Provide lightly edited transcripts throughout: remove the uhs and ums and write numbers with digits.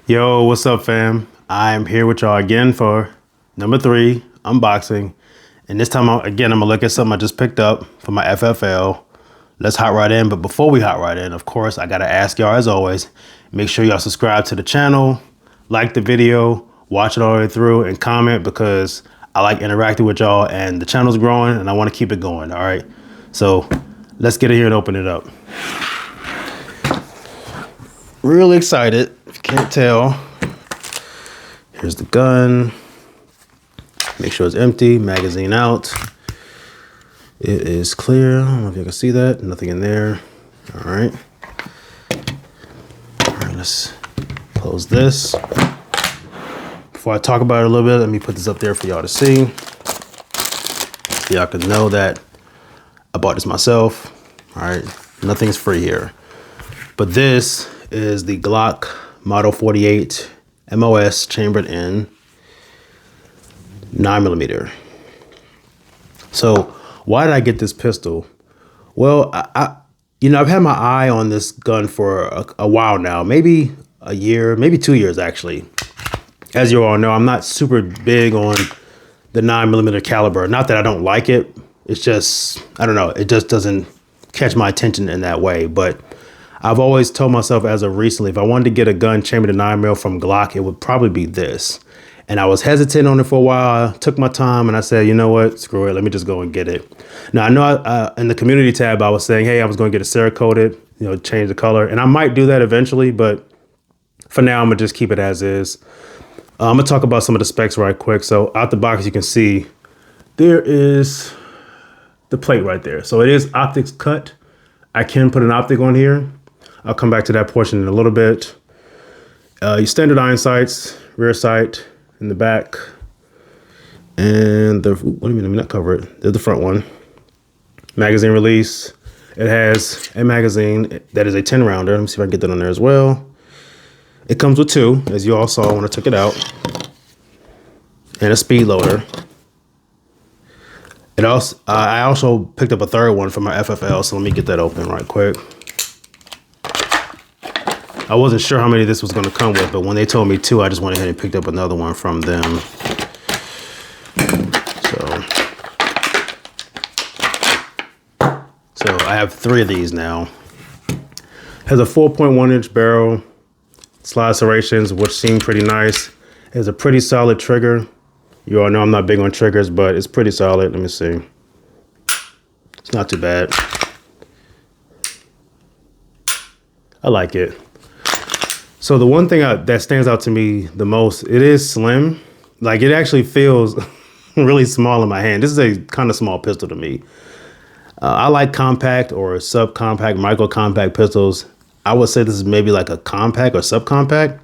Yo, what's up, fam? I'm here with y'all again for number 3 unboxing. And this time, I'm gonna look at something I just picked up for my FFL. Let's hop right in. But before we hop right in, of course, I gotta ask y'all, as always, make sure y'all subscribe to the channel, like the video, watch it all the way through, and comment, because I like interacting with y'all, and the channel's growing, and I want to keep it going. All right, so let's get in here and open it up. Really excited, if you can't tell. Here's the gun. Make sure it's empty, magazine out. It is clear. I don't know if you can see that. Nothing in there. All right. All right, let's close this. Before I talk about it a little bit, let me put this up there for y'all to see. Y'all can know that I bought this myself. All right, nothing's free here. But this is the Glock Model 48 MOS chambered in 9mm. So why did I get this pistol? Well, I've had my eye on this gun for a while now, maybe a year, maybe 2 years actually. As you all know, I'm not super big on the 9mm caliber. Not that I don't like it. It's just, I don't know, it just doesn't catch my attention in that way. But I've always told myself as of recently, if I wanted to get a gun chambered in 9mm from Glock, it would probably be this. And I was hesitant on it for a while. I took my time and I said, you know what, screw it. Let me just go and get it. Now, I know in the community tab, I was saying, hey, I was going to get it Cerakoted, change the color. And I might do that eventually, but for now, I'm going to just keep it as is. I'm going to talk about some of the specs right quick. So out the box, you can see there is the plate right there. So it is optics cut. I can put an optic on here. I'll come back to that portion in a little bit. Your standard iron sights, rear sight in the back. And what do you mean? Let me not cover it. There's the front one. Magazine release. It has a magazine that is a 10 rounder. Let me see if I can get that on there as well. It comes with 2, as you all saw when I took it out, and a speed loader. It also, I also picked up a third one for my FFL, so let me get that open right quick. I wasn't sure how many this was going to come with, but when they told me 2, I just went ahead and picked up another one from them. So I have 3 of these now. Has a 4.1-inch barrel. Slide serrations, which seem pretty nice. It has a pretty solid trigger. You all know I'm not big on triggers, but it's pretty solid. Let me see. It's not too bad. I like it. So the one thing that stands out to me the most, it is slim. Like, it actually feels really small in my hand. This is a kind of small pistol to me. I like compact or subcompact, micro compact pistols. I would say this is maybe like a compact or subcompact,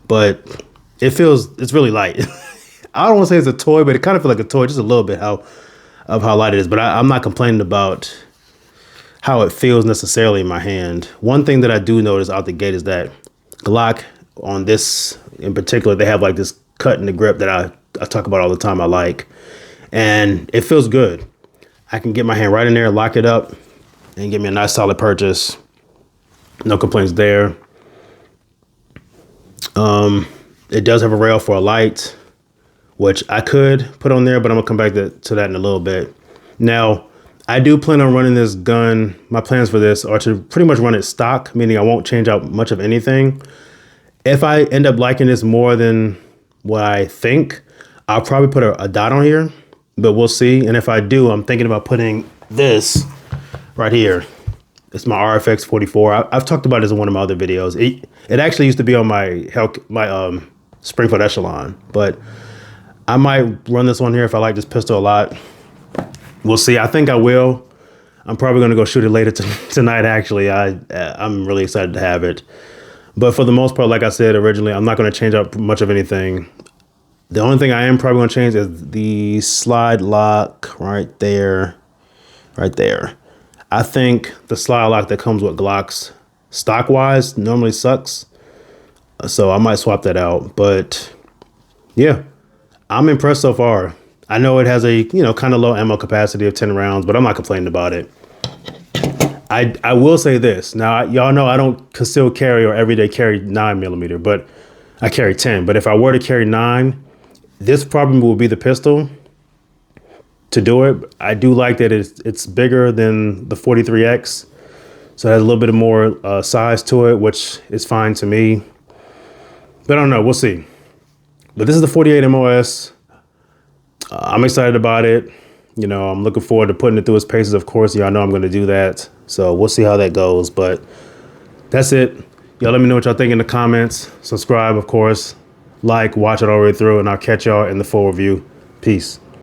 but it's really light. I don't want to say it's a toy, but it kind of feels like a toy, just a little bit of how light it is. But I'm not complaining about how it feels necessarily in my hand. One thing that I do notice out the gate is that Glock, on this in particular, they have like this cut in the grip that I talk about all the time. I like, and it feels good. I can get my hand right in there, lock it up, and give me a nice solid purchase. No complaints there. It does have a rail for a light, which I could put on there, but I'm gonna come back to that in a little bit. Now, I do plan on running this gun. My plans for this are to pretty much run it stock, meaning I won't change out much of anything. If I end up liking this more than what I think, I'll probably put a dot on here, but we'll see. And if I do, I'm thinking about putting this right here. It's my RFX 44. I've talked about this in one of my other videos. It actually used to be on my Springfield Echelon, but I might run this one here if I like this pistol a lot. We'll see. I think I will. I'm probably going to go shoot it later tonight, actually. I'm really excited to have it. But for the most part, like I said originally, I'm not going to change up much of anything. The only thing I am probably going to change is the slide lock right there. Right there. I think the slide lock that comes with Glocks stock-wise normally sucks. So I might swap that out. But yeah, I'm impressed so far. I know it has a, kind of low ammo capacity of 10 rounds, but I'm not complaining about it. I will say this. Now, y'all know I don't conceal carry or everyday carry 9mm, but I carry 10, but if I were to carry 9, this probably will be the pistol to do it. I do like that it's bigger than the 43X, so it has a little bit more size to it, which is fine to me. But I don't know, we'll see. But this is the 48 MOS. I'm excited about it. You know, I'm looking forward to putting it through its paces. Of course, y'all know I'm going to do that. So we'll see how that goes. But that's it. Y'all let me know what y'all think in the comments. Subscribe, of course. Like, watch it all the way through, and I'll catch y'all in the full review. Peace.